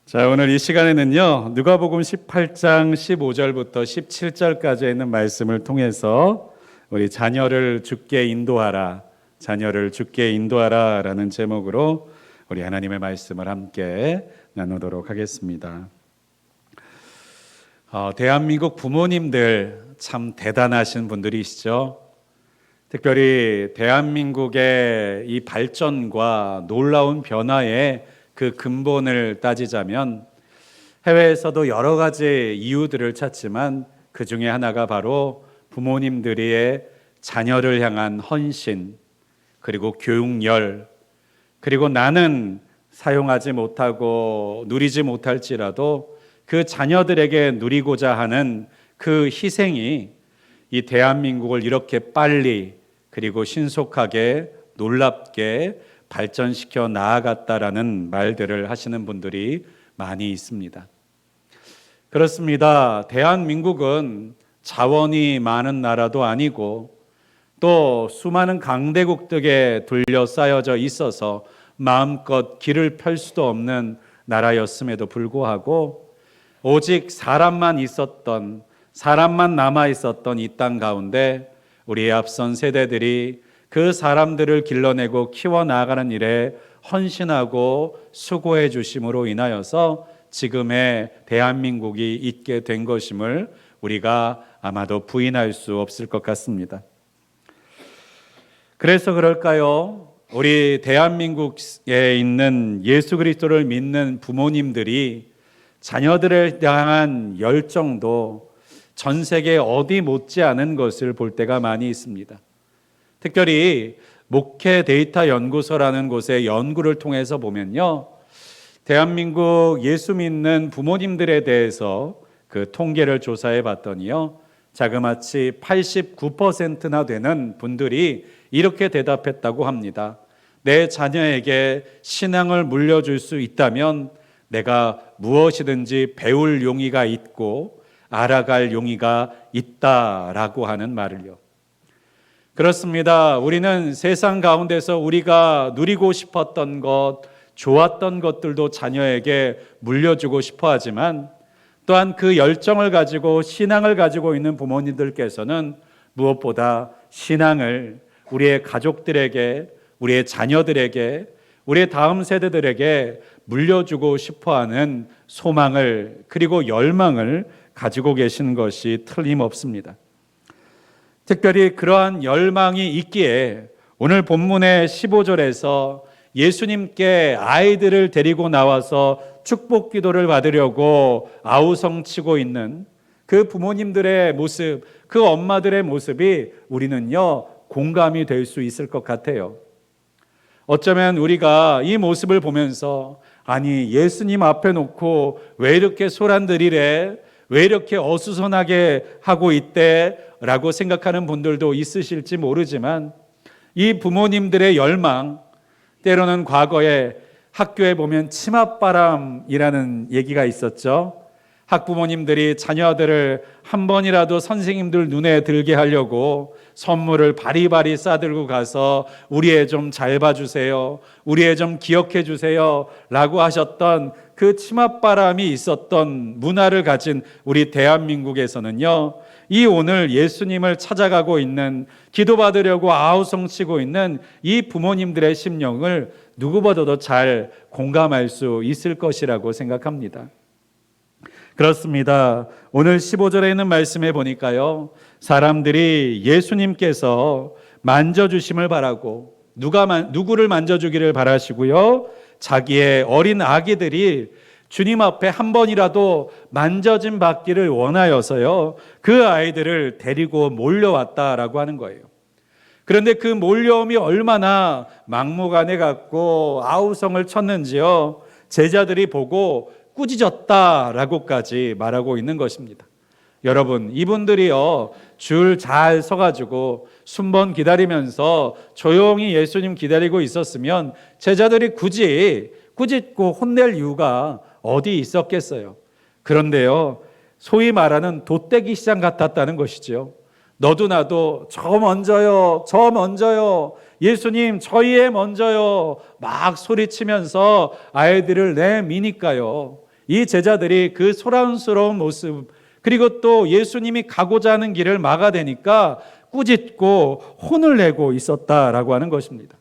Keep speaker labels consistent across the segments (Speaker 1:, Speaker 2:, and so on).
Speaker 1: 자, 오늘 이 시간에는요, 누가복음 18장 15절부터 17절까지 있는 말씀을 통해서 우리 자녀를 주께 인도하라, 자녀를 주께 인도하라 라는 제목으로 우리 하나님의 말씀을 함께 나누도록 하겠습니다. 대한민국 부모님들 참 대단하신 분들이시죠. 특별히 대한민국의 이 발전과 놀라운 변화에 그 근본을 따지자면 해외에서도 여러 가지 이유들을 찾지만 그 중에 하나가 바로 부모님들의 자녀를 향한 헌신, 그리고 교육열, 그리고 나는 사용하지 못하고 누리지 못할지라도 그 자녀들에게 누리고자 하는 그 희생이 이 대한민국을 이렇게 빨리 그리고 신속하게 놀랍게 발전시켜 나아갔다라는 말들을 하시는 분들이 많이 있습니다. 그렇습니다. 대한민국은 자원이 많은 나라도 아니고 또 수많은 강대국들에 둘러싸여져 있어서 마음껏 길을 펼 수도 없는 나라였음에도 불구하고 오직 사람만 남아 있었던 이 땅 가운데 우리의 앞선 세대들이 그 사람들을 길러내고 키워나가는 일에 헌신하고 수고해 주심으로 인하여서 지금의 대한민국이 있게 된 것임을 우리가 아마도 부인할 수 없을 것 같습니다. 그래서 그럴까요? 우리 대한민국에 있는 예수 그리스도를 믿는 부모님들이 자녀들을 향한 열정도 전 세계 어디 못지않은 것을 볼 때가 많이 있습니다. 특별히 목회 데이터 연구소라는 곳의 연구를 통해서 보면요, 대한민국 예수 믿는 부모님들에 대해서 그 통계를 조사해 봤더니요, 자그마치 89%나 되는 분들이 이렇게 대답했다고 합니다. 내 자녀에게 신앙을 물려줄 수 있다면 내가 무엇이든지 배울 용의가 있고 알아갈 용의가 있다라고 하는 말을요. 그렇습니다. 우리는 세상 가운데서 우리가 누리고 싶었던 것, 좋았던 것들도 자녀에게 물려주고 싶어 하지만 또한 그 열정을 가지고 신앙을 가지고 있는 부모님들께서는 무엇보다 신앙을 우리의 가족들에게, 우리의 자녀들에게, 우리의 다음 세대들에게 물려주고 싶어하는 소망을 그리고 열망을 가지고 계신 것이 틀림없습니다. 특별히 그러한 열망이 있기에 오늘 본문의 15절에서 예수님께 아이들을 데리고 나와서 축복 기도를 받으려고 아우성치고 있는 그 부모님들의 모습, 그 엄마들의 모습이 우리는요, 공감이 될 수 있을 것 같아요. 어쩌면 우리가 이 모습을 보면서 아니, 예수님 앞에 놓고 왜 이렇게 소란들이래? 왜 이렇게 어수선하게 하고 있대? 라고 생각하는 분들도 있으실지 모르지만 이 부모님들의 열망, 때로는 과거에 학교에 보면 치맛바람이라는 얘기가 있었죠. 학부모님들이 자녀들을 한 번이라도 선생님들 눈에 들게 하려고 선물을 바리바리 싸들고 가서 우리 애 좀 잘 봐주세요, 우리 애 좀 기억해 주세요 라고 하셨던 그 치맛바람이 있었던 문화를 가진 우리 대한민국에서는요, 이 오늘 예수님을 찾아가고 있는, 기도받으려고 아우성치고 있는 이 부모님들의 심령을 누구보다도 잘 공감할 수 있을 것이라고 생각합니다. 그렇습니다. 오늘 15절에 있는 말씀에 보니까요, 사람들이 예수님께서 만져주심을 바라고 누구를 만져주기를 바라시고요, 자기의 어린 아기들이 주님 앞에 한 번이라도 만져짐 받기를 원하여서요, 그 아이들을 데리고 몰려왔다라고 하는 거예요. 그런데 그 몰려옴이 얼마나 막무가내 같고 아우성을 쳤는지요, 제자들이 보고 꾸짖었다라고까지 말하고 있는 것입니다. 여러분, 이분들이요, 줄 잘 서가지고 순번 기다리면서 조용히 예수님 기다리고 있었으면 제자들이 굳이 꾸짖고 혼낼 이유가 어디 있었겠어요. 그런데요, 소위 말하는 돗대기 시장 같았다는 것이죠. 너도 나도 저 먼저요, 저 먼저요, 예수님 저희 애 먼저요 막 소리치면서 아이들을 내미니까요, 이 제자들이 그 소란스러운 모습, 그리고 또 예수님이 가고자 하는 길을 막아대니까 꾸짖고 혼을 내고 있었다라고 하는 것입니다.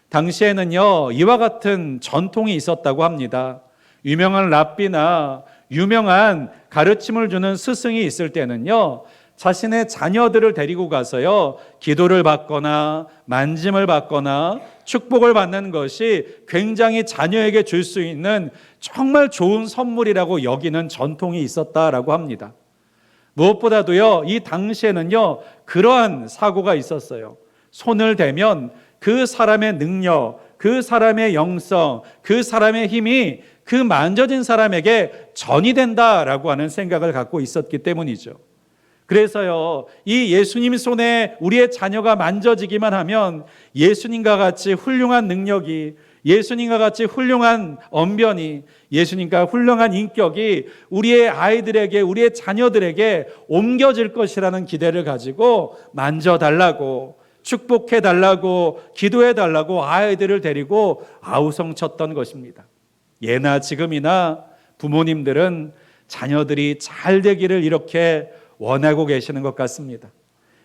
Speaker 1: 당시에는요, 이와 같은 전통이 있었다고 합니다. 유명한 랍비나 유명한 가르침을 주는 스승이 있을 때는요, 자신의 자녀들을 데리고 가서요, 기도를 받거나 만짐을 받거나 축복을 받는 것이 굉장히 자녀에게 줄 수 있는 정말 좋은 선물이라고 여기는 전통이 있었다라고 합니다. 무엇보다도요, 이 당시에는요, 그러한 사고가 있었어요. 손을 대면 그 사람의 능력, 그 사람의 영성, 그 사람의 힘이 그 만져진 사람에게 전이 된다라고 하는 생각을 갖고 있었기 때문이죠. 그래서요, 이 예수님 손에 우리의 자녀가 만져지기만 하면 예수님과 같이 훌륭한 능력이, 예수님과 같이 훌륭한 언변이, 예수님과 훌륭한 인격이 우리의 아이들에게, 우리의 자녀들에게 옮겨질 것이라는 기대를 가지고 만져달라고, 축복해달라고, 기도해달라고 아이들을 데리고 아우성쳤던 것입니다. 예나 지금이나 부모님들은 자녀들이 잘 되기를 이렇게 원하고 계시는 것 같습니다.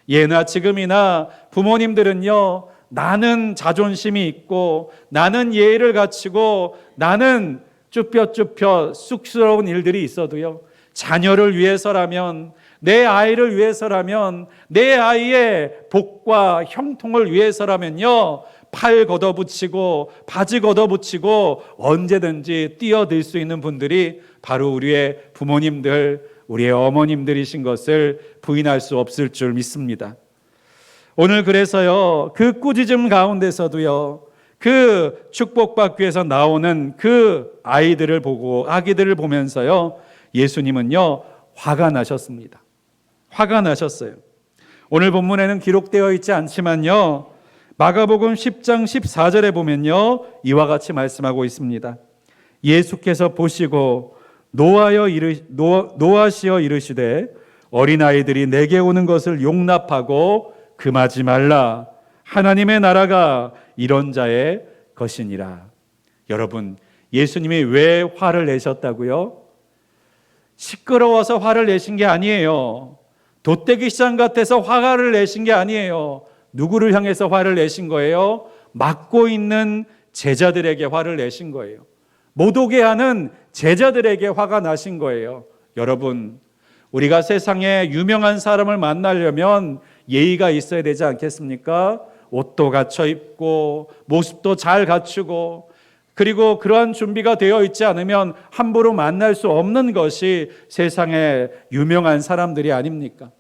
Speaker 1: 예나 지금이나 부모님들은요, 나는 자존심이 있고 나는 예의를 갖추고 나는 쭈뼛쭈뼛 쑥스러운 일들이 있어도요, 자녀를 위해서라면, 내 아이를 위해서라면, 내 아이의 복과 형통을 위해서라면요, 팔 걷어붙이고 바지 걷어붙이고 언제든지 뛰어들 수 있는 분들이 바로 우리의 부모님들, 우리의 어머님들이신 것을 부인할 수 없을 줄 믿습니다. 오늘 그래서요, 그 꾸짖음 가운데서도요, 그 축복받기 위해서 나오는 그 아이들을 보고, 아기들을 보면서요, 예수님은요, 화가 나셨습니다. 화가 나셨어요. 오늘 본문에는 기록되어 있지 않지만요, 마가복음 10장 14절에 보면요, 이와 같이 말씀하고 있습니다. 예수께서 보시고 노하시어 이르시되 어린아이들이 내게 오는 것을 용납하고 금하지 말라. 하나님의 나라가 이런 자의 것이니라. 여러분, 예수님이 왜 화를 내셨다고요? 시끄러워서 화를 내신 게 아니에요. 돗대기 시장 같아서 화를 내신 게 아니에요. 누구를 향해서 화를 내신 거예요? 맡고 있는 제자들에게 화를 내신 거예요. 못 오게 하는 제자들에게 화가 나신 거예요. 여러분, 우리가 세상에 유명한 사람을 만나려면 예의가 있어야 되지 않겠습니까? 옷도 갖춰 입고 모습도 잘 갖추고, 그리고 그러한 준비가 되어 있지 않으면 함부로 만날 수 없는 것이 세상에 유명한 사람들이 아닙니까?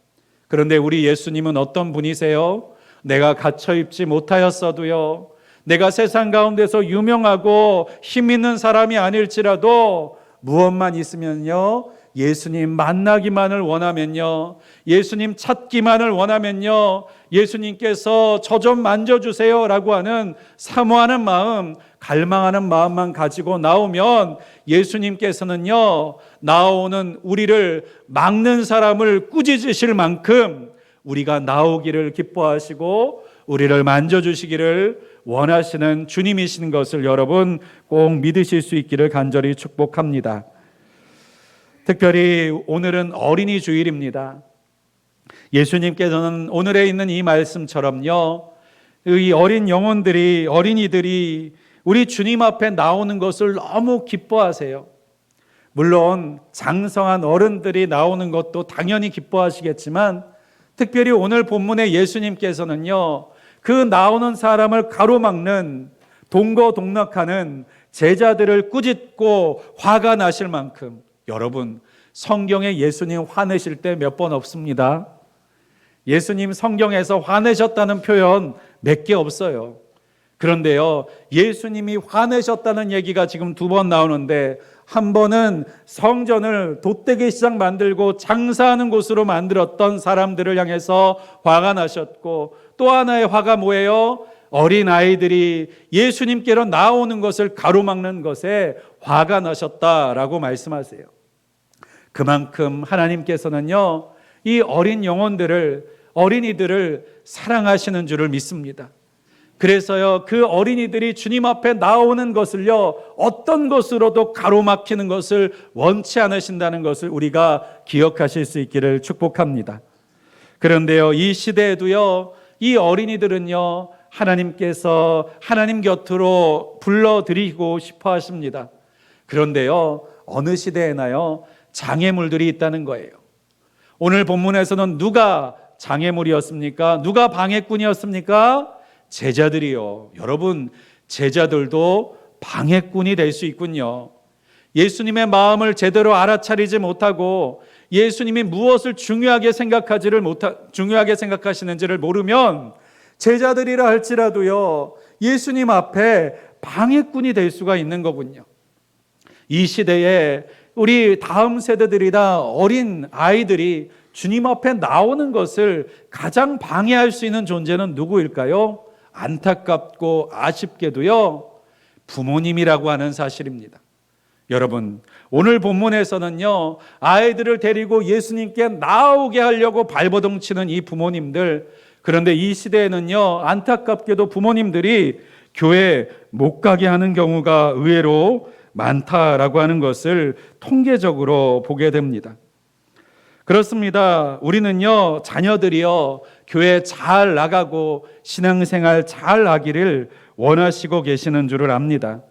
Speaker 1: 그런데 우리 예수님은 어떤 분이세요? 내가 갖춰 입지 못하였어도요, 내가 세상 가운데서 유명하고 힘 있는 사람이 아닐지라도 무엇만 있으면요, 예수님 만나기만을 원하면요, 예수님 찾기만을 원하면요, 예수님께서 저 좀 만져주세요 라고 하는 사모하는 마음, 갈망하는 마음만 가지고 나오면 예수님께서는요, 나오는 우리를 막는 사람을 꾸짖으실 만큼 우리가 나오기를 기뻐하시고 우리를 만져주시기를 원하시는 주님이신 것을 여러분 꼭 믿으실 수 있기를 간절히 축복합니다. 특별히 오늘은 어린이 주일입니다. 예수님께서는 오늘에 있는 이 말씀처럼요, 이 어린 영혼들이, 어린이들이 우리 주님 앞에 나오는 것을 너무 기뻐하세요. 물론 장성한 어른들이 나오는 것도 당연히 기뻐하시겠지만, 특별히 오늘 본문의 예수님께서는요, 그 나오는 사람을 가로막는, 동거동락하는 제자들을 꾸짖고 화가 나실 만큼, 여러분, 성경에 예수님 화내실 때 몇 번 없습니다. 예수님 성경에서 화내셨다는 표현 몇 개 없어요. 그런데요, 예수님이 화내셨다는 얘기가 지금 2번 나오는데, 한 번은 성전을 돗대기 시장 만들고 장사하는 곳으로 만들었던 사람들을 향해서 화가 나셨고, 또 하나의 화가 뭐예요? 어린아이들이 예수님께로 나오는 것을 가로막는 것에 화가 나셨다라고 말씀하세요. 그만큼 하나님께서는요, 이 어린 영혼들을, 어린이들을 사랑하시는 줄을 믿습니다. 그래서요, 그 어린이들이 주님 앞에 나오는 것을요, 어떤 것으로도 가로막히는 것을 원치 않으신다는 것을 우리가 기억하실 수 있기를 축복합니다. 그런데요, 이 시대에도요, 이 어린이들은요, 하나님께서 하나님 곁으로 불러들이고 싶어 하십니다. 그런데요, 어느 시대에나요, 장애물들이 있다는 거예요. 오늘 본문에서는 누가 장애물이었습니까? 누가 방해꾼이었습니까? 제자들이요. 여러분, 제자들도 방해꾼이 될 수 있군요. 예수님의 마음을 제대로 알아차리지 못하고 예수님이 무엇을 중요하게 생각하시는지를 모르면 제자들이라 할지라도요, 예수님 앞에 방해꾼이 될 수가 있는 거군요. 이 시대에 우리 다음 세대들이나 어린 아이들이 주님 앞에 나오는 것을 가장 방해할 수 있는 존재는 누구일까요? 안타깝고 아쉽게도요, 부모님이라고 하는 사실입니다. 여러분, 오늘 본문에서는요, 아이들을 데리고 예수님께 나오게 하려고 발버둥 치는 이 부모님들, 그런데 이 시대에는요, 안타깝게도 부모님들이 교회 못 가게 하는 경우가 의외로 많다라고 하는 것을 통계적으로 보게 됩니다. 그렇습니다. 우리는요, 자녀들이요, 교회 잘 나가고 신앙생활 잘 하기를 원하시고 계시는 줄을 압니다.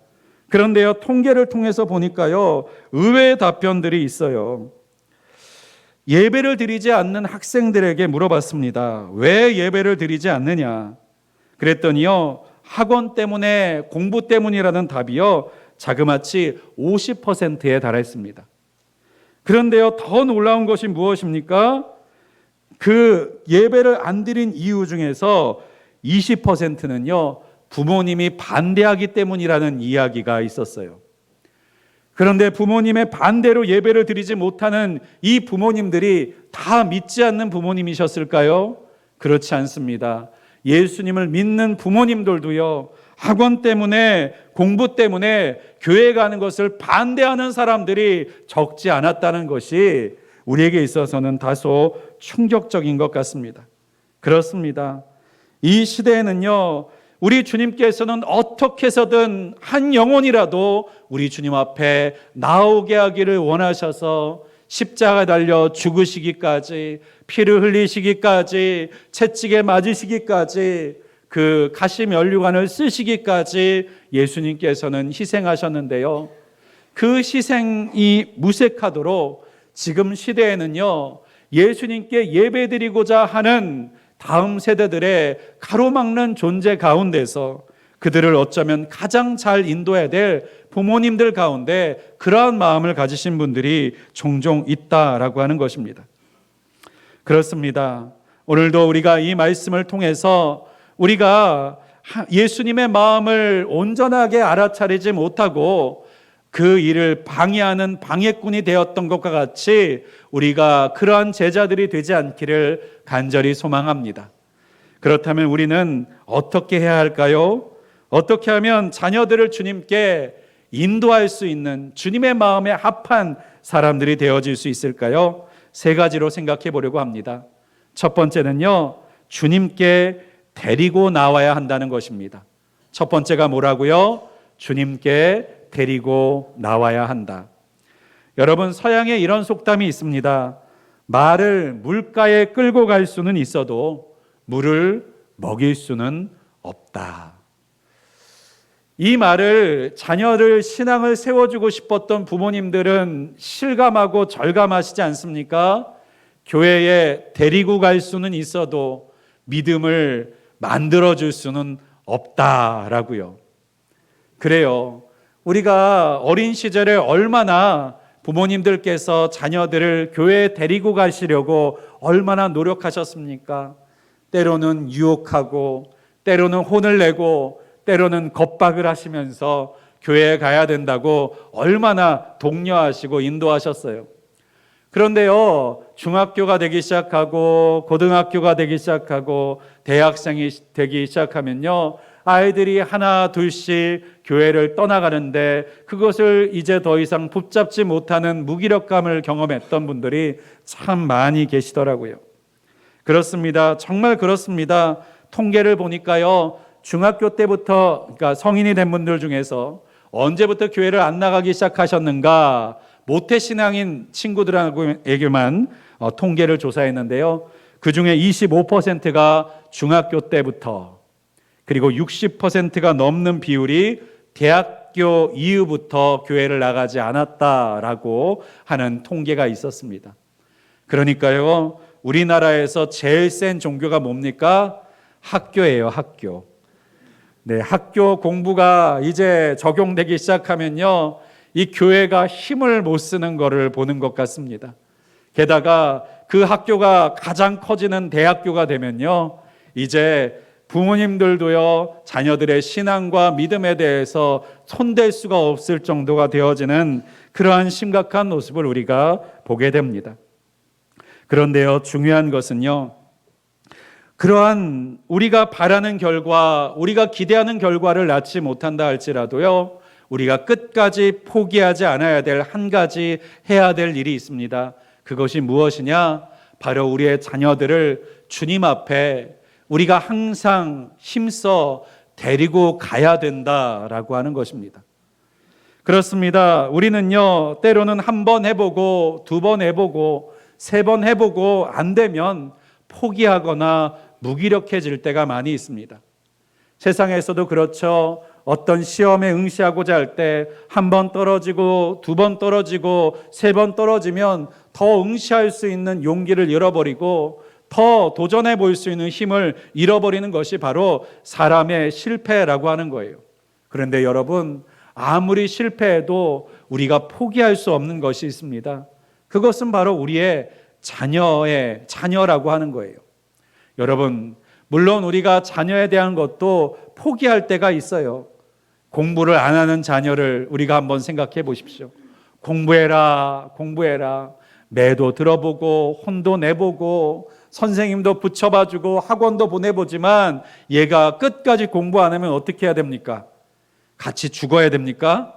Speaker 1: 그런데요, 통계를 통해서 보니까요, 의외의 답변들이 있어요. 예배를 드리지 않는 학생들에게 물어봤습니다. 왜 예배를 드리지 않느냐? 그랬더니요, 학원 때문에, 공부 때문이라는 답이요, 자그마치 50%에 달했습니다. 그런데요, 더 놀라운 것이 무엇입니까? 그 예배를 안 드린 이유 중에서 20%는요, 부모님이 반대하기 때문이라는 이야기가 있었어요. 그런데 부모님의 반대로 예배를 드리지 못하는 이 부모님들이 다 믿지 않는 부모님이셨을까요? 그렇지 않습니다. 예수님을 믿는 부모님들도요, 학원 때문에, 공부 때문에 교회 가는 것을 반대하는 사람들이 적지 않았다는 것이 우리에게 있어서는 다소 충격적인 것 같습니다. 그렇습니다. 이 시대에는요, 우리 주님께서는 어떻게 해서든 한 영혼이라도 우리 주님 앞에 나오게 하기를 원하셔서 십자가 달려 죽으시기까지, 피를 흘리시기까지, 채찍에 맞으시기까지, 그 가시 면류관을 쓰시기까지 예수님께서는 희생하셨는데요, 그 희생이 무색하도록 지금 시대에는요, 예수님께 예배드리고자 하는 다음 세대들의 가로막는 존재 가운데서 그들을 어쩌면 가장 잘 인도해야 될 부모님들 가운데 그러한 마음을 가지신 분들이 종종 있다라고 하는 것입니다. 그렇습니다. 오늘도 우리가 이 말씀을 통해서 우리가 예수님의 마음을 온전하게 알아차리지 못하고 그 일을 방해하는 방해꾼이 되었던 것과 같이 우리가 그러한 제자들이 되지 않기를 간절히 소망합니다. 그렇다면 우리는 어떻게 해야 할까요? 어떻게 하면 자녀들을 주님께 인도할 수 있는 주님의 마음에 합한 사람들이 되어질 수 있을까요? 세 가지로 생각해 보려고 합니다. 첫 번째는요, 주님께 데리고 나와야 한다는 것입니다. 첫 번째가 뭐라고요? 주님께 데리고 나와야 한다. 여러분, 서양에 이런 속담이 있습니다. 말을 물가에 끌고 갈 수는 있어도 물을 먹일 수는 없다. 이 말을 자녀를 신앙을 세워주고 싶었던 부모님들은 실감하고 절감하시지 않습니까? 교회에 데리고 갈 수는 있어도 믿음을 만들어줄 수는 없다라고요. 그래요. 우리가 어린 시절에 얼마나 부모님들께서 자녀들을 교회에 데리고 가시려고 얼마나 노력하셨습니까? 때로는 유혹하고, 때로는 혼을 내고, 때로는 겁박을 하시면서 교회에 가야 된다고 얼마나 독려하시고 인도하셨어요. 그런데요, 중학교가 되기 시작하고 고등학교가 되기 시작하고 대학생이 되기 시작하면요, 아이들이 하나 둘씩 교회를 떠나가는데 그것을 이제 더 이상 붙잡지 못하는 무기력감을 경험했던 분들이 참 많이 계시더라고요. 그렇습니다. 정말 그렇습니다. 통계를 보니까요, 중학교 때부터, 그러니까 성인이 된 분들 중에서 언제부터 교회를 안 나가기 시작하셨는가? 모태신앙인 친구들에게만 통계를 조사했는데요. 그 중에 25%가 중학교 때부터, 그리고 60%가 넘는 비율이 대학교 이후부터 교회를 나가지 않았다라고 하는 통계가 있었습니다. 그러니까요, 우리나라에서 제일 센 종교가 뭡니까? 학교예요, 학교. 네, 학교 공부가 이제 적용되기 시작하면요, 이 교회가 힘을 못 쓰는 것을 보는 것 같습니다. 게다가 그 학교가 가장 커지는 대학교가 되면요, 이제 부모님들도요, 자녀들의 신앙과 믿음에 대해서 손댈 수가 없을 정도가 되어지는 그러한 심각한 모습을 우리가 보게 됩니다. 그런데요, 중요한 것은요, 그러한 우리가 바라는 결과, 우리가 기대하는 결과를 낳지 못한다 할지라도요, 우리가 끝까지 포기하지 않아야 될 한 가지 해야 될 일이 있습니다. 그것이 무엇이냐? 바로 우리의 자녀들을 주님 앞에 우리가 항상 힘써 데리고 가야 된다라고 하는 것입니다. 그렇습니다. 우리는요, 때로는 한 번 해보고, 두 번 해보고, 세 번 해보고 안 되면 포기하거나 무기력해질 때가 많이 있습니다. 세상에서도 그렇죠. 어떤 시험에 응시하고자 할 때 한 번 떨어지고, 두 번 떨어지고, 세 번 떨어지면 더 응시할 수 있는 용기를 잃어버리고 더 도전해 볼 수 있는 힘을 잃어버리는 것이 바로 사람의 실패라고 하는 거예요. 그런데 여러분, 아무리 실패해도 우리가 포기할 수 없는 것이 있습니다. 그것은 바로 우리의 자녀라고 하는 거예요. 여러분, 물론 우리가 자녀에 대한 것도 포기할 때가 있어요. 공부를 안 하는 자녀를 우리가 한번 생각해 보십시오. 공부해라, 공부해라. 매도 들어보고 혼도 내보고 선생님도 붙여봐주고 학원도 보내보지만 얘가 끝까지 공부 안 하면 어떻게 해야 됩니까? 같이 죽어야 됩니까?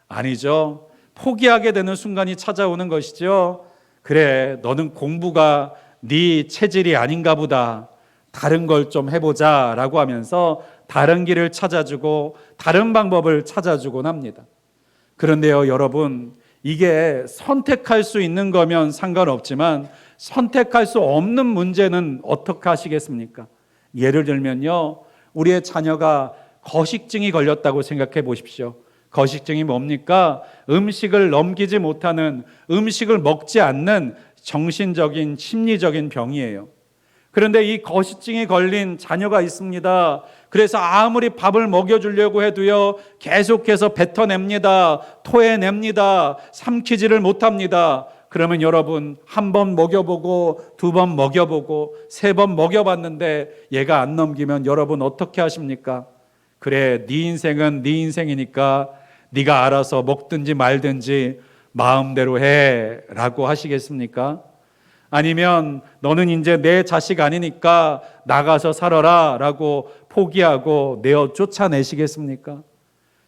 Speaker 1: 아니죠. 포기하게 되는 순간이 찾아오는 것이죠. 그래, 너는 공부가 네 체질이 아닌가 보다. 다른 걸 좀 해보자 라고 하면서 다른 길을 찾아주고 다른 방법을 찾아주곤 합니다. 그런데요, 여러분, 이게 선택할 수 있는 거면 상관없지만 선택할 수 없는 문제는 어떻게 하시겠습니까? 예를 들면요, 우리의 자녀가 거식증이 걸렸다고 생각해 보십시오. 거식증이 뭡니까? 음식을 넘기지 못하는, 음식을 먹지 않는 정신적인, 심리적인 병이에요. 그런데 이 거식증이 걸린 자녀가 있습니다. 그래서 아무리 밥을 먹여주려고 해도요, 계속해서 뱉어냅니다. 토해냅니다. 삼키지를 못합니다. 그러면 여러분, 한 번 먹여보고, 두 번 먹여보고, 세 번 먹여봤는데 얘가 안 넘기면 여러분 어떻게 하십니까? 그래, 네 인생은 네 인생이니까 네가 알아서 먹든지 말든지 마음대로 해 라고 하시겠습니까? 아니면 너는 이제 내 자식 아니니까 나가서 살아라 라고 포기하고 내어 쫓아내시겠습니까?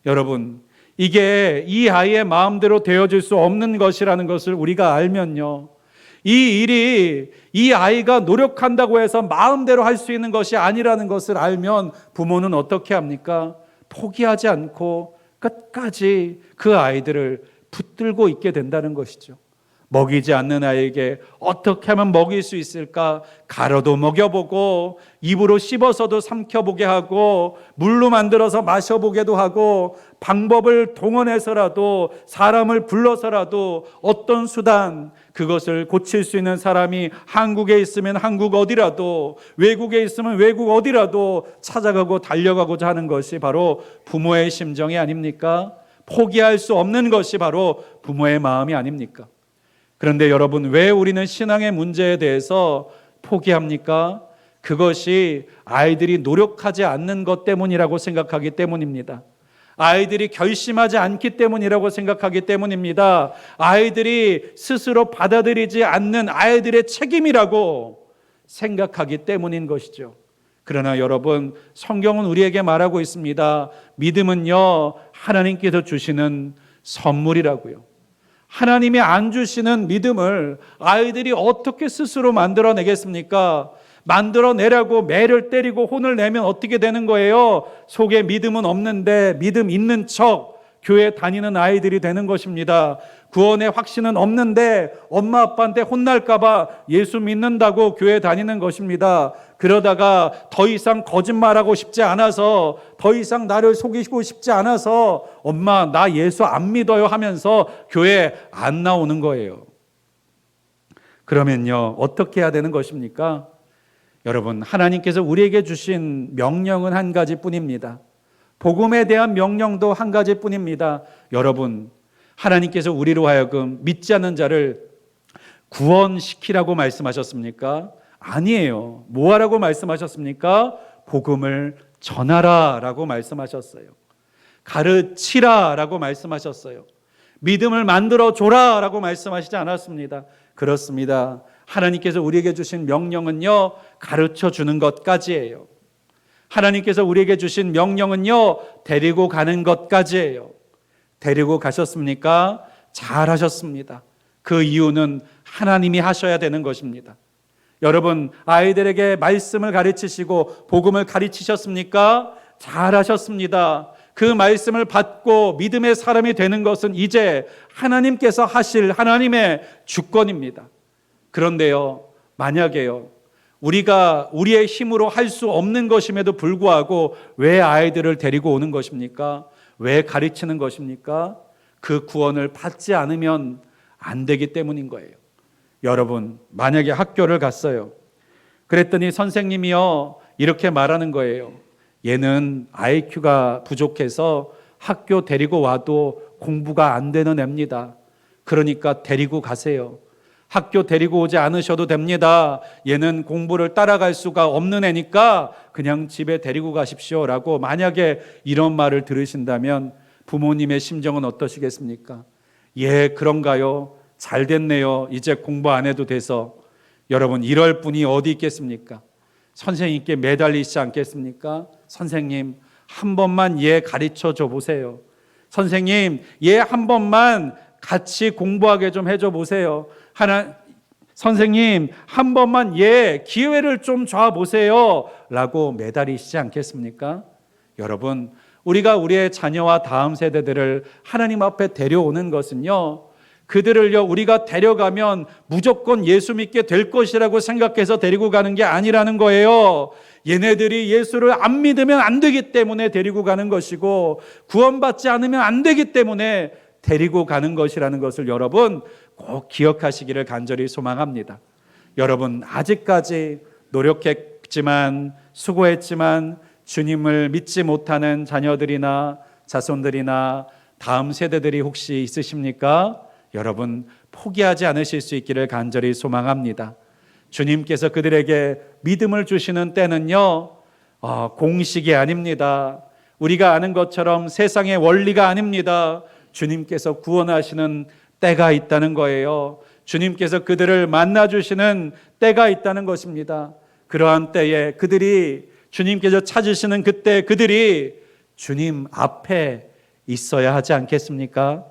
Speaker 1: 여러분, 이게 이 아이의 마음대로 되어질 수 없는 것이라는 것을 우리가 알면요, 이 일이 이 아이가 노력한다고 해서 마음대로 할 수 있는 것이 아니라는 것을 알면 부모는 어떻게 합니까? 포기하지 않고 끝까지 그 아이들을 붙들고 있게 된다는 것이죠. 먹이지 않는 아이에게 어떻게 하면 먹일 수 있을까? 가로도 먹여보고 입으로 씹어서도 삼켜보게 하고 물로 만들어서 마셔보게도 하고 방법을 동원해서라도 사람을 불러서라도 어떤 수단, 그것을 고칠 수 있는 사람이 한국에 있으면 한국 어디라도, 외국에 있으면 외국 어디라도 찾아가고 달려가고자 하는 것이 바로 부모의 심정이 아닙니까? 포기할 수 없는 것이 바로 부모의 마음이 아닙니까? 그런데 여러분, 왜 우리는 신앙의 문제에 대해서 포기합니까? 그것이 아이들이 노력하지 않는 것 때문이라고 생각하기 때문입니다. 아이들이 결심하지 않기 때문이라고 생각하기 때문입니다. 아이들이 스스로 받아들이지 않는 아이들의 책임이라고 생각하기 때문인 것이죠. 그러나 여러분, 성경은 우리에게 말하고 있습니다. 믿음은요, 하나님께서 주시는 선물이라고요. 하나님이 안 주시는 믿음을 아이들이 어떻게 스스로 만들어내겠습니까? 만들어내라고 매를 때리고 혼을 내면 어떻게 되는 거예요? 속에 믿음은 없는데 믿음 있는 척 교회 다니는 아이들이 되는 것입니다. 구원의 확신은 없는데 엄마 아빠한테 혼날까봐 예수 믿는다고 교회 다니는 것입니다. 그러다가 더 이상 거짓말하고 싶지 않아서, 더 이상 나를 속이고 싶지 않아서 엄마 나 예수 안 믿어요 하면서 교회 안 나오는 거예요. 그러면요 어떻게 해야 되는 것입니까? 여러분, 하나님께서 우리에게 주신 명령은 한 가지뿐입니다. 복음에 대한 명령도 한 가지뿐입니다. 여러분, 하나님께서 우리로 하여금 믿지 않는 자를 구원시키라고 말씀하셨습니까? 아니에요. 뭐 하라고 말씀하셨습니까? 복음을 전하라 라고 말씀하셨어요. 가르치라 라고 말씀하셨어요. 믿음을 만들어 줘라 라고 말씀하시지 않았습니다. 그렇습니다. 하나님께서 우리에게 주신 명령은요 가르쳐 주는 것까지예요. 하나님께서 우리에게 주신 명령은요 데리고 가는 것까지예요. 데리고 가셨습니까? 잘하셨습니다. 그 이유는 하나님이 하셔야 되는 것입니다. 여러분, 아이들에게 말씀을 가르치시고 복음을 가르치셨습니까? 잘하셨습니다. 그 말씀을 받고 믿음의 사람이 되는 것은 이제 하나님께서 하실 하나님의 주권입니다. 그런데요, 만약에요, 우리가 우리의 힘으로 할 수 없는 것임에도 불구하고 왜 아이들을 데리고 오는 것입니까? 왜 가르치는 것입니까? 그 구원을 받지 않으면 안 되기 때문인 거예요. 여러분, 만약에 학교를 갔어요. 그랬더니 선생님이요 이렇게 말하는 거예요. 얘는 IQ가 부족해서 학교 데리고 와도 공부가 안 되는 애입니다. 그러니까 데리고 가세요. 학교 데리고 오지 않으셔도 됩니다. 얘는 공부를 따라갈 수가 없는 애니까 그냥 집에 데리고 가십시오라고 만약에 이런 말을 들으신다면 부모님의 심정은 어떠시겠습니까? 예, 그런가요? 잘 됐네요. 이제 공부 안 해도 돼서. 여러분, 이럴 분이 어디 있겠습니까? 선생님께 매달리시지 않겠습니까? 선생님, 한 번만 얘 가르쳐 줘 보세요. 선생님, 얘 한 번만 같이 공부하게 좀 해줘 보세요. 선생님, 한 번만 얘 기회를 좀 줘 보세요 라고 매달리시지 않겠습니까? 여러분, 우리가 우리의 자녀와 다음 세대들을 하나님 앞에 데려오는 것은요, 그들을요 우리가 데려가면 무조건 예수 믿게 될 것이라고 생각해서 데리고 가는 게 아니라는 거예요. 얘네들이 예수를 안 믿으면 안 되기 때문에 데리고 가는 것이고 구원받지 않으면 안 되기 때문에 데리고 가는 것이라는 것을 여러분 꼭 기억하시기를 간절히 소망합니다. 여러분, 아직까지 노력했지만 수고했지만 주님을 믿지 못하는 자녀들이나 자손들이나 다음 세대들이 혹시 있으십니까? 여러분, 포기하지 않으실 수 있기를 간절히 소망합니다. 주님께서 그들에게 믿음을 주시는 때는요 공식이 아닙니다. 우리가 아는 것처럼 세상의 원리가 아닙니다. 주님께서 구원하시는 때가 있다는 거예요. 주님께서 그들을 만나주시는 때가 있다는 것입니다. 그러한 때에 그들이 주님께서 찾으시는 그때 그들이 주님 앞에 있어야 하지 않겠습니까?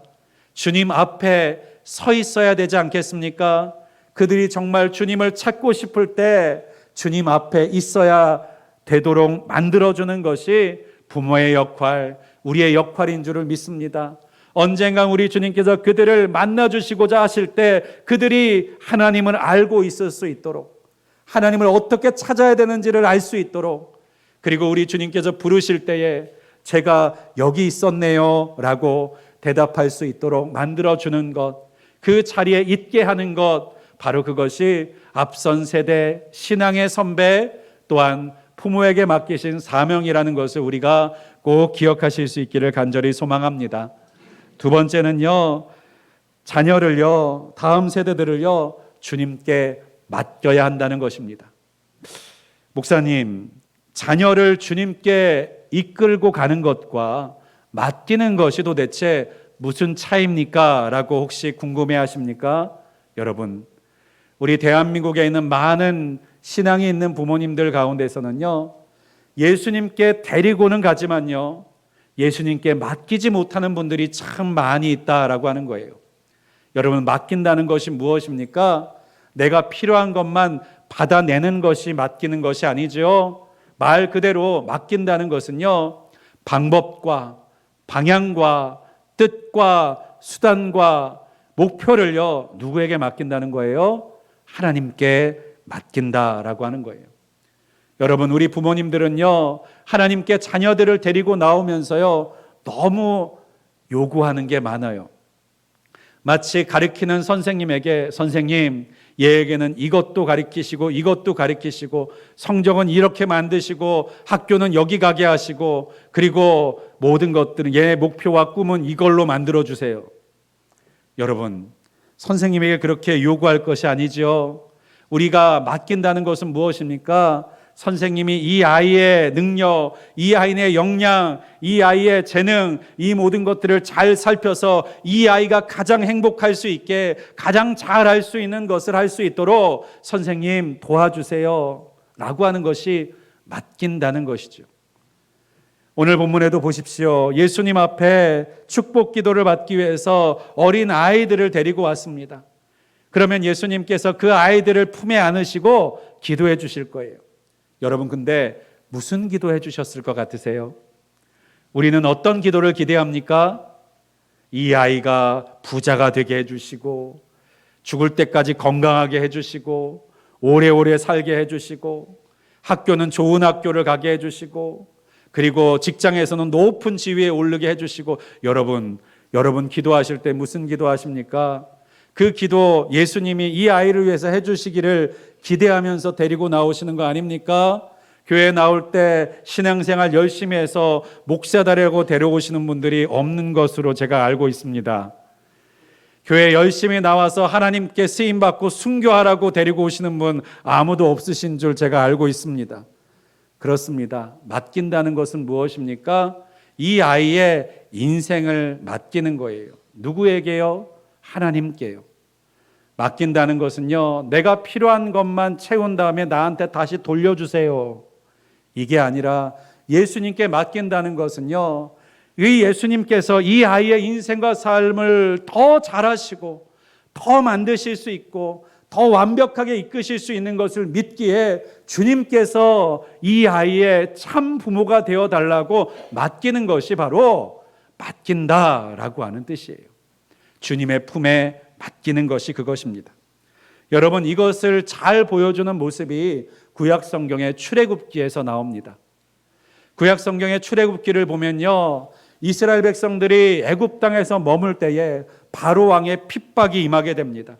Speaker 1: 주님 앞에 서 있어야 되지 않겠습니까? 그들이 정말 주님을 찾고 싶을 때 주님 앞에 있어야 되도록 만들어주는 것이 부모의 역할, 우리의 역할인 줄을 믿습니다. 언젠가 우리 주님께서 그들을 만나주시고자 하실 때 그들이 하나님을 알고 있을 수 있도록, 하나님을 어떻게 찾아야 되는지를 알 수 있도록, 그리고 우리 주님께서 부르실 때에 제가 여기 있었네요 라고 대답할 수 있도록 만들어주는 것, 그 자리에 있게 하는 것, 바로 그것이 앞선 세대 신앙의 선배 또한 부모에게 맡기신 사명이라는 것을 우리가 꼭 기억하실 수 있기를 간절히 소망합니다. 두 번째는요, 자녀를요, 다음 세대들을요, 주님께 맡겨야 한다는 것입니다. 목사님, 자녀를 주님께 이끌고 가는 것과 맡기는 것이 도대체 무슨 차이입니까? 라고 혹시 궁금해 하십니까? 여러분, 우리 대한민국에 있는 많은 신앙이 있는 부모님들 가운데서는요, 예수님께 데리고는 가지만요, 예수님께 맡기지 못하는 분들이 참 많이 있다라고 하는 거예요. 여러분, 맡긴다는 것이 무엇입니까? 내가 필요한 것만 받아내는 것이 맡기는 것이 아니죠. 말 그대로 맡긴다는 것은요, 방법과 방향과 뜻과 수단과 목표를요, 누구에게 맡긴다는 거예요? 하나님께 맡긴다라고 하는 거예요. 여러분, 우리 부모님들은요, 하나님께 자녀들을 데리고 나오면서요, 너무 요구하는 게 많아요. 마치 가르치는 선생님에게, 선생님, 얘에게는 이것도 가르치시고 이것도 가르치시고 성적은 이렇게 만드시고 학교는 여기 가게 하시고 그리고 모든 것들은 얘의 목표와 꿈은 이걸로 만들어 주세요. 여러분, 선생님에게 그렇게 요구할 것이 아니죠. 우리가 맡긴다는 것은 무엇입니까? 선생님이 이 아이의 능력, 이 아이의 역량, 이 아이의 재능, 이 모든 것들을 잘 살펴서 이 아이가 가장 행복할 수 있게, 가장 잘할 수 있는 것을 할 수 있도록 선생님 도와주세요 라고 하는 것이 맡긴다는 것이죠. 오늘 본문에도 보십시오. 예수님 앞에 축복 기도를 받기 위해서 어린 아이들을 데리고 왔습니다. 그러면 예수님께서 그 아이들을 품에 안으시고 기도해 주실 거예요. 여러분, 근데 무슨 기도해 주셨을 것 같으세요? 우리는 어떤 기도를 기대합니까? 이 아이가 부자가 되게 해주시고 죽을 때까지 건강하게 해주시고 오래오래 살게 해주시고 학교는 좋은 학교를 가게 해주시고 그리고 직장에서는 높은 지위에 오르게 해주시고. 여러분 기도하실 때 무슨 기도하십니까? 그 기도 예수님이 이 아이를 위해서 해주시기를 기대하면서 데리고 나오시는 거 아닙니까? 교회 나올 때 신앙생활 열심히 해서 목사 되려고 데려오시는 분들이 없는 것으로 제가 알고 있습니다. 교회 열심히 나와서 하나님께 쓰임받고 순교하라고 데리고 오시는 분 아무도 없으신 줄 제가 알고 있습니다. 그렇습니다. 맡긴다는 것은 무엇입니까? 이 아이의 인생을 맡기는 거예요. 누구에게요? 하나님께요. 맡긴다는 것은요, 내가 필요한 것만 채운 다음에 나한테 다시 돌려주세요, 이게 아니라 예수님께 맡긴다는 것은요, 이 예수님께서 이 아이의 인생과 삶을 더 잘하시고 더 만드실 수 있고 더 완벽하게 이끄실 수 있는 것을 믿기에 주님께서 이 아이의 참 부모가 되어달라고 맡기는 것이 바로 맡긴다라고 하는 뜻이에요. 주님의 품에 맡기는 것이 그것입니다. 여러분, 이것을 잘 보여주는 모습이 구약 성경의 출애굽기에서 나옵니다. 구약 성경의 출애굽기를 보면요, 이스라엘 백성들이 애굽 땅에서 머물 때에 바로 왕의 핍박이 임하게 됩니다.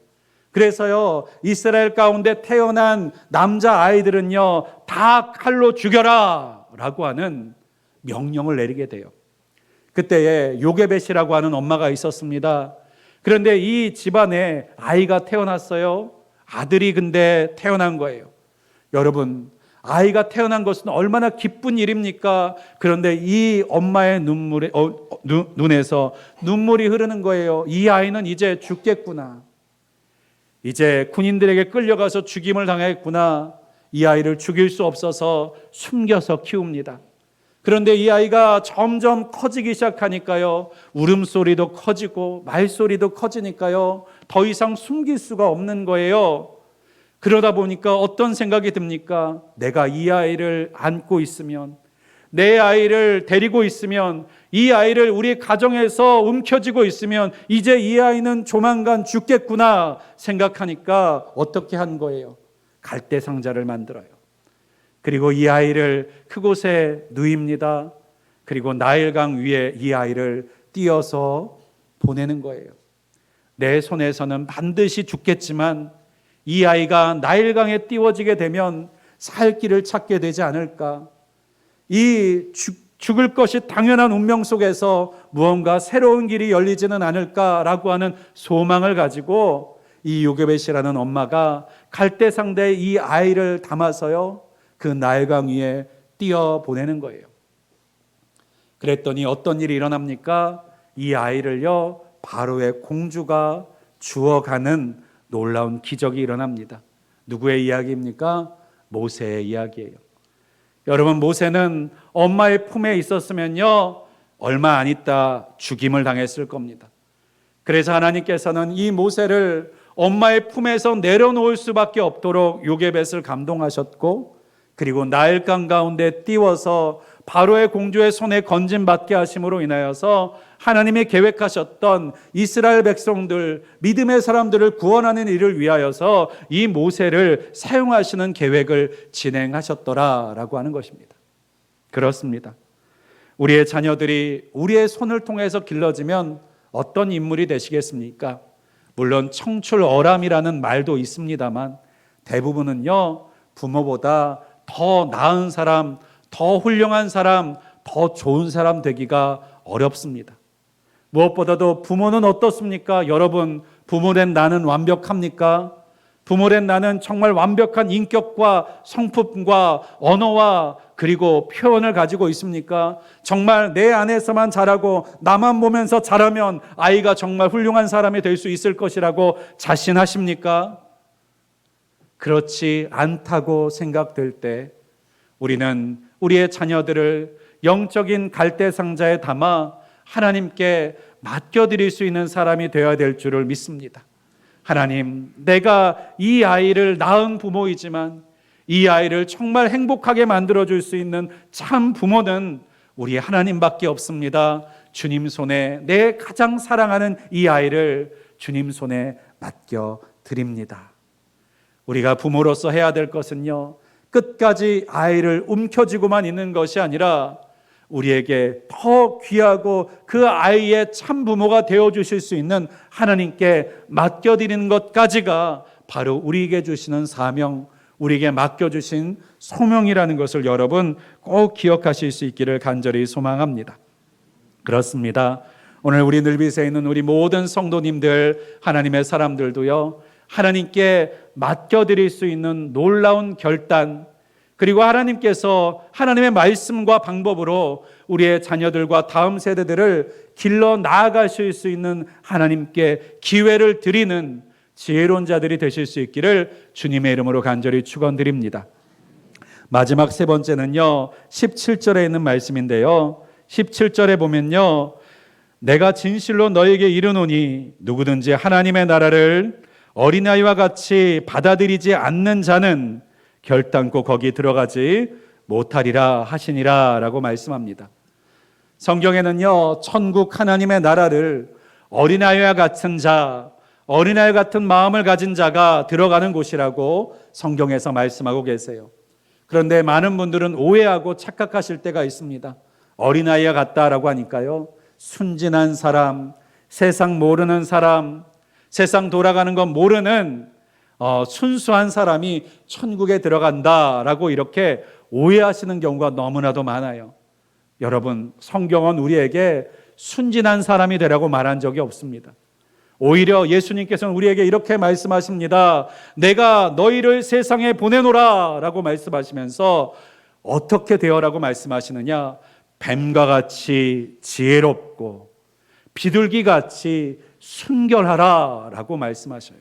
Speaker 1: 그래서요, 이스라엘 가운데 태어난 남자 아이들은요, 다 칼로 죽여라 라고 하는 명령을 내리게 돼요. 그때에 요게벳이라고 하는 엄마가 있었습니다. 그런데 이 집안에 아이가 태어났어요. 아들이 근데 태어난 거예요. 여러분, 아이가 태어난 것은 얼마나 기쁜 일입니까? 그런데 이 엄마의 눈에서 눈물이 흐르는 거예요. 이 아이는 이제 죽겠구나. 이제 군인들에게 끌려가서 죽임을 당했구나. 이 아이를 죽일 수 없어서 숨겨서 키웁니다. 그런데 이 아이가 점점 커지기 시작하니까요, 울음소리도 커지고 말소리도 커지니까요, 더 이상 숨길 수가 없는 거예요. 그러다 보니까 어떤 생각이 듭니까? 내가 이 아이를 안고 있으면, 내 아이를 데리고 있으면, 이 아이를 우리 가정에서 움켜쥐고 있으면 이제 이 아이는 조만간 죽겠구나 생각하니까 어떻게 한 거예요? 갈대 상자를 만들어요. 그리고 이 아이를 그곳에 누입니다. 그리고 나일강 위에 이 아이를 띄어서 보내는 거예요. 내 손에서는 반드시 죽겠지만 이 아이가 나일강에 띄워지게 되면 살 길을 찾게 되지 않을까? 이 죽을 것이 당연한 운명 속에서 무언가 새로운 길이 열리지는 않을까라고 하는 소망을 가지고 이 요게벳이라는 엄마가 갈대 상자에 이 아이를 담아서요, 그 나일강 위에 띄어 보내는 거예요. 그랬더니 어떤 일이 일어납니까? 이 아이를요, 바로의 공주가 주워가는 놀라운 기적이 일어납니다. 누구의 이야기입니까? 모세의 이야기예요. 여러분, 모세는 엄마의 품에 있었으면요, 얼마 안 있다 죽임을 당했을 겁니다. 그래서 하나님께서는 이 모세를 엄마의 품에서 내려놓을 수밖에 없도록 요게벳을 감동하셨고, 그리고 나일강 가운데 띄워서 바로의 공주의 손에 건짐받게 하심으로 인하여서 하나님이 계획하셨던 이스라엘 백성들, 믿음의 사람들을 구원하는 일을 위하여서 이 모세를 사용하시는 계획을 진행하셨더라라고 하는 것입니다. 그렇습니다. 우리의 자녀들이 우리의 손을 통해서 길러지면 어떤 인물이 되시겠습니까? 물론 청출어람이라는 말도 있습니다만 대부분은요, 부모보다 더 나은 사람, 더 훌륭한 사람, 더 좋은 사람 되기가 어렵습니다. 무엇보다도 부모는 어떻습니까? 여러분, 부모된 나는 완벽합니까? 부모된 나는 정말 완벽한 인격과 성품과 언어와 그리고 표현을 가지고 있습니까? 정말 내 안에서만 자라고 나만 보면서 자라면 아이가 정말 훌륭한 사람이 될 수 있을 것이라고 자신하십니까? 그렇지 않다고 생각될 때 우리는 우리의 자녀들을 영적인 갈대상자에 담아 하나님께 맡겨드릴 수 있는 사람이 되어야 될 줄을 믿습니다. 하나님, 내가 이 아이를 낳은 부모이지만 이 아이를 정말 행복하게 만들어줄 수 있는 참 부모는 우리 하나님밖에 없습니다. 주님 손에 내 가장 사랑하는 이 아이를 주님 손에 맡겨드립니다. 우리가 부모로서 해야 될 것은요, 끝까지 아이를 움켜쥐고만 있는 것이 아니라 우리에게 더 귀하고 그 아이의 참 부모가 되어주실 수 있는 하나님께 맡겨드리는 것까지가 바로 우리에게 주시는 사명, 우리에게 맡겨주신 소명이라는 것을 여러분 꼭 기억하실 수 있기를 간절히 소망합니다. 그렇습니다. 오늘 우리 늘빗에 있는 우리 모든 성도님들, 하나님의 사람들도요, 하나님께 맡겨드릴 수 있는 놀라운 결단, 그리고 하나님께서 하나님의 말씀과 방법으로 우리의 자녀들과 다음 세대들을 길러 나아가실 수 있는 하나님께 기회를 드리는 지혜로운 자들이 되실 수 있기를 주님의 이름으로 간절히 축원드립니다. 마지막 세 번째는요, 17절에 있는 말씀인데요, 17절에 보면요, 내가 진실로 너에게 이르노니 누구든지 하나님의 나라를 어린아이와 같이 받아들이지 않는 자는 결단코 거기 들어가지 못하리라 하시니라 라고 말씀합니다. 성경에는요, 천국 하나님의 나라를 어린아이와 같은 자, 어린아이 같은 마음을 가진 자가 들어가는 곳이라고 성경에서 말씀하고 계세요. 그런데 많은 분들은 오해하고 착각하실 때가 있습니다. 어린아이와 같다라고 하니까요, 순진한 사람, 세상 모르는 사람, 세상 돌아가는 건 모르는 순수한 사람이 천국에 들어간다라고 이렇게 오해하시는 경우가 너무나도 많아요. 여러분, 성경은 우리에게 순진한 사람이 되라고 말한 적이 없습니다. 오히려 예수님께서는 우리에게 이렇게 말씀하십니다. 내가 너희를 세상에 보내노라 라고 말씀하시면서 어떻게 되어라고 말씀하시느냐? 뱀과 같이 지혜롭고 비둘기같이 순결하라 라고 말씀하셔요.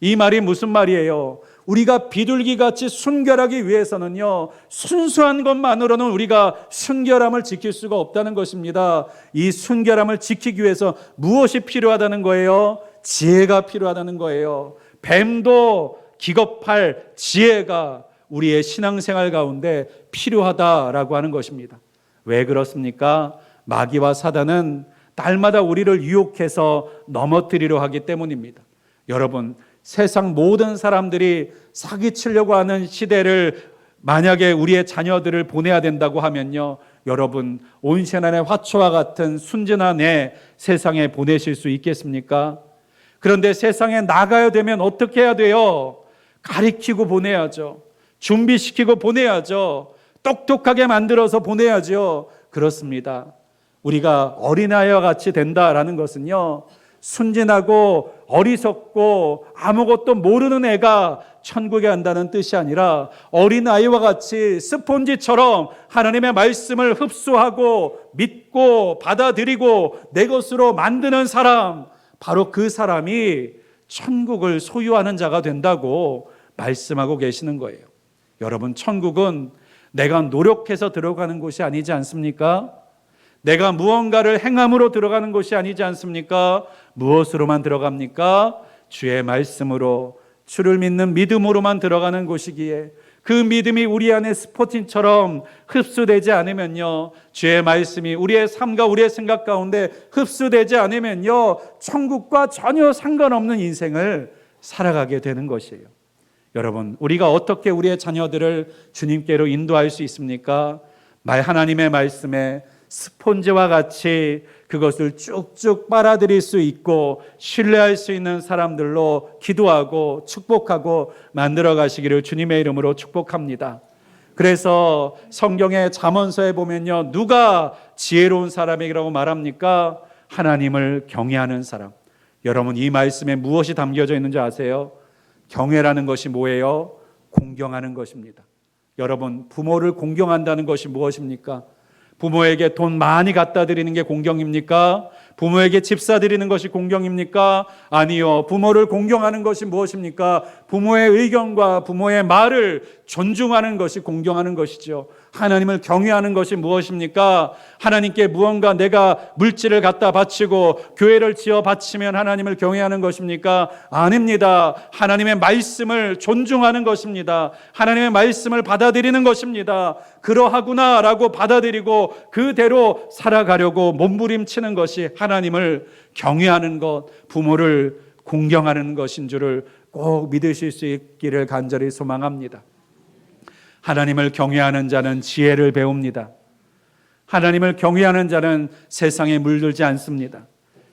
Speaker 1: 이 말이 무슨 말이에요? 우리가 비둘기같이 순결하기 위해서는요, 순수한 것만으로는 우리가 순결함을 지킬 수가 없다는 것입니다. 이 순결함을 지키기 위해서 무엇이 필요하다는 거예요? 지혜가 필요하다는 거예요. 뱀도 기겁할 지혜가 우리의 신앙생활 가운데 필요하다라고 하는 것입니다. 왜 그렇습니까? 마귀와 사단은 날마다 우리를 유혹해서 넘어뜨리려 하기 때문입니다. 여러분, 세상 모든 사람들이 사기치려고 하는 시대를 만약에 우리의 자녀들을 보내야 된다고 하면요, 여러분, 온시안의 화초와 같은 순진한 애 세상에 보내실 수 있겠습니까? 그런데 세상에 나가야 되면 어떻게 해야 돼요? 가리키고 보내야죠. 준비시키고 보내야죠. 똑똑하게 만들어서 보내야죠. 그렇습니다. 우리가 어린아이와 같이 된다라는 것은요, 순진하고 어리석고 아무것도 모르는 애가 천국에 간다는 뜻이 아니라 어린아이와 같이 스폰지처럼 하나님의 말씀을 흡수하고 믿고 받아들이고 내 것으로 만드는 사람, 바로 그 사람이 천국을 소유하는 자가 된다고 말씀하고 계시는 거예요. 여러분, 천국은 내가 노력해서 들어가는 곳이 아니지 않습니까? 내가 무언가를 행함으로 들어가는 곳이 아니지 않습니까? 무엇으로만 들어갑니까? 주의 말씀으로 주를 믿는 믿음으로만 들어가는 곳이기에 그 믿음이 우리 안에 스포틴처럼 흡수되지 않으면요, 주의 말씀이 우리의 삶과 우리의 생각 가운데 흡수되지 않으면요, 천국과 전혀 상관없는 인생을 살아가게 되는 것이에요. 여러분, 우리가 어떻게 우리의 자녀들을 주님께로 인도할 수 있습니까? 하나님의 말씀에 스폰지와 같이 그것을 쭉쭉 빨아들일 수 있고 신뢰할 수 있는 사람들로 기도하고 축복하고 만들어 가시기를 주님의 이름으로 축복합니다. 그래서 성경의 잠언서에 보면요, 누가 지혜로운 사람이라고 말합니까? 하나님을 경외하는 사람. 여러분, 이 말씀에 무엇이 담겨져 있는지 아세요? 경외라는 것이 뭐예요? 공경하는 것입니다. 여러분, 부모를 공경한다는 것이 무엇입니까? 부모에게 돈 많이 갖다 드리는 게 공경입니까? 부모에게 집 사드리는 것이 공경입니까? 아니요. 부모를 공경하는 것이 무엇입니까? 부모의 의견과 부모의 말을 존중하는 것이 공경하는 것이죠. 하나님을 경외하는 것이 무엇입니까? 하나님께 무언가 내가 물질을 갖다 바치고 교회를 지어 바치면 하나님을 경외하는 것입니까? 아닙니다. 하나님의 말씀을 존중하는 것입니다. 하나님의 말씀을 받아들이는 것입니다. 그러하구나라고 받아들이고 그대로 살아가려고 몸부림치는 것이 하나님을 경외하는 것, 부모를 공경하는 것인 줄을 꼭 믿으실 수 있기를 간절히 소망합니다. 하나님을 경외하는 자는 지혜를 배웁니다. 하나님을 경외하는 자는 세상에 물들지 않습니다.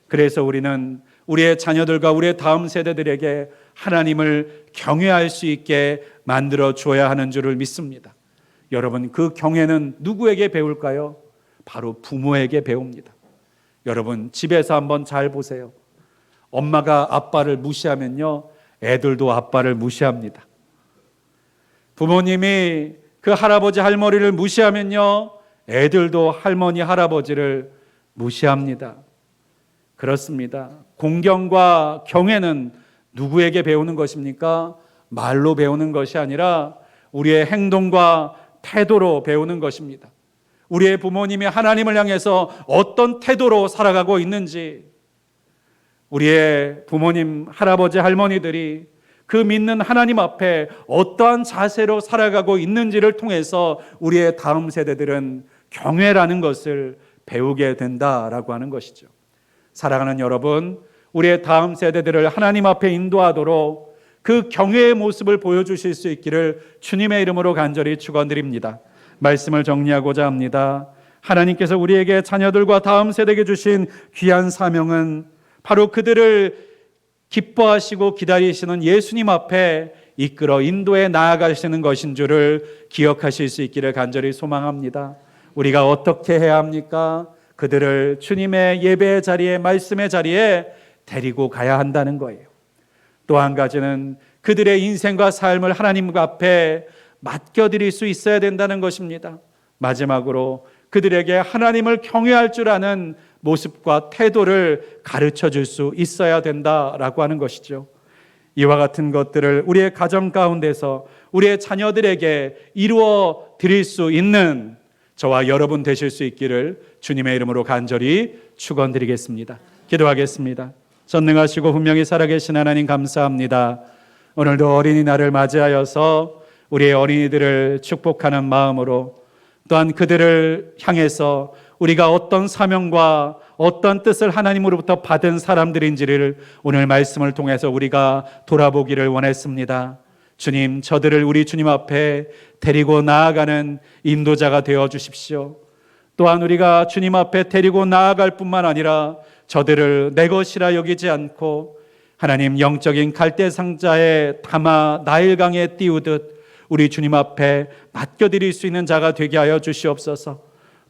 Speaker 1: 그래서 우리는 우리의 자녀들과 우리의 다음 세대들에게 하나님을 경외할 수 있게 만들어 줘야 하는 줄을 믿습니다. 여러분, 그 경외는 누구에게 배울까요? 바로 부모에게 배웁니다. 여러분, 집에서 한번 잘 보세요. 엄마가 아빠를 무시하면요, 애들도 아빠를 무시합니다. 부모님이 그 할아버지 할머니를 무시하면요, 애들도 할머니 할아버지를 무시합니다. 그렇습니다. 공경과 경외는 누구에게 배우는 것입니까? 말로 배우는 것이 아니라 우리의 행동과 태도로 배우는 것입니다. 우리의 부모님이 하나님을 향해서 어떤 태도로 살아가고 있는지, 우리의 부모님, 할아버지, 할머니들이 그 믿는 하나님 앞에 어떠한 자세로 살아가고 있는지를 통해서 우리의 다음 세대들은 경외라는 것을 배우게 된다라고 하는 것이죠. 사랑하는 여러분, 우리의 다음 세대들을 하나님 앞에 인도하도록 그 경외의 모습을 보여주실 수 있기를 주님의 이름으로 간절히 축원드립니다. 말씀을 정리하고자 합니다. 하나님께서 우리에게 자녀들과 다음 세대에게 주신 귀한 사명은 바로 그들을 기뻐하시고 기다리시는 예수님 앞에 이끌어 인도해 나아가시는 것인 줄을 기억하실 수 있기를 간절히 소망합니다. 우리가 어떻게 해야 합니까? 그들을 주님의 예배의 자리에, 말씀의 자리에 데리고 가야 한다는 거예요. 또 한 가지는 그들의 인생과 삶을 하나님 앞에 맡겨드릴 수 있어야 된다는 것입니다. 마지막으로 그들에게 하나님을 경외할 줄 아는 모습과 태도를 가르쳐 줄 수 있어야 된다라고 하는 것이죠. 이와 같은 것들을 우리의 가정 가운데서 우리의 자녀들에게 이루어 드릴 수 있는 저와 여러분 되실 수 있기를 주님의 이름으로 간절히 축원드리겠습니다. 기도하겠습니다. 전능하시고 분명히 살아계신 하나님 감사합니다. 오늘도 어린이날을 맞이하여서 우리의 어린이들을 축복하는 마음으로, 또한 그들을 향해서 우리가 어떤 사명과 어떤 뜻을 하나님으로부터 받은 사람들인지를 오늘 말씀을 통해서 우리가 돌아보기를 원했습니다. 주님, 저들을 우리 주님 앞에 데리고 나아가는 인도자가 되어 주십시오. 또한 우리가 주님 앞에 데리고 나아갈 뿐만 아니라 저들을 내 것이라 여기지 않고 하나님 영적인 갈대 상자에 담아 나일강에 띄우듯 우리 주님 앞에 맡겨드릴 수 있는 자가 되게 하여 주시옵소서.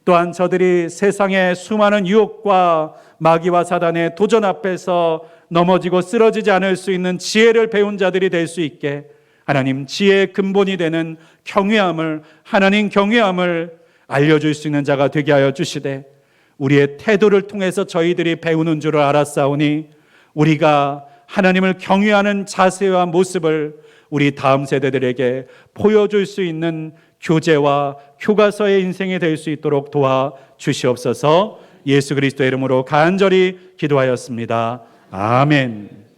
Speaker 1: 또한 저들이 세상의 수많은 유혹과 마귀와 사단의 도전 앞에서 넘어지고 쓰러지지 않을 수 있는 지혜를 배운 자들이 될 수 있게 하나님 지혜의 근본이 되는 경외함을, 하나님 경외함을 알려줄 수 있는 자가 되게 하여 주시되, 우리의 태도를 통해서 저희들이 배우는 줄을 알았사오니 우리가 하나님을 경외하는 자세와 모습을 우리 다음 세대들에게 보여줄 수 있는 교재와 교과서의 인생이 될 수 있도록 도와 주시옵소서. 예수 그리스도의 이름으로 간절히 기도하였습니다. 아멘.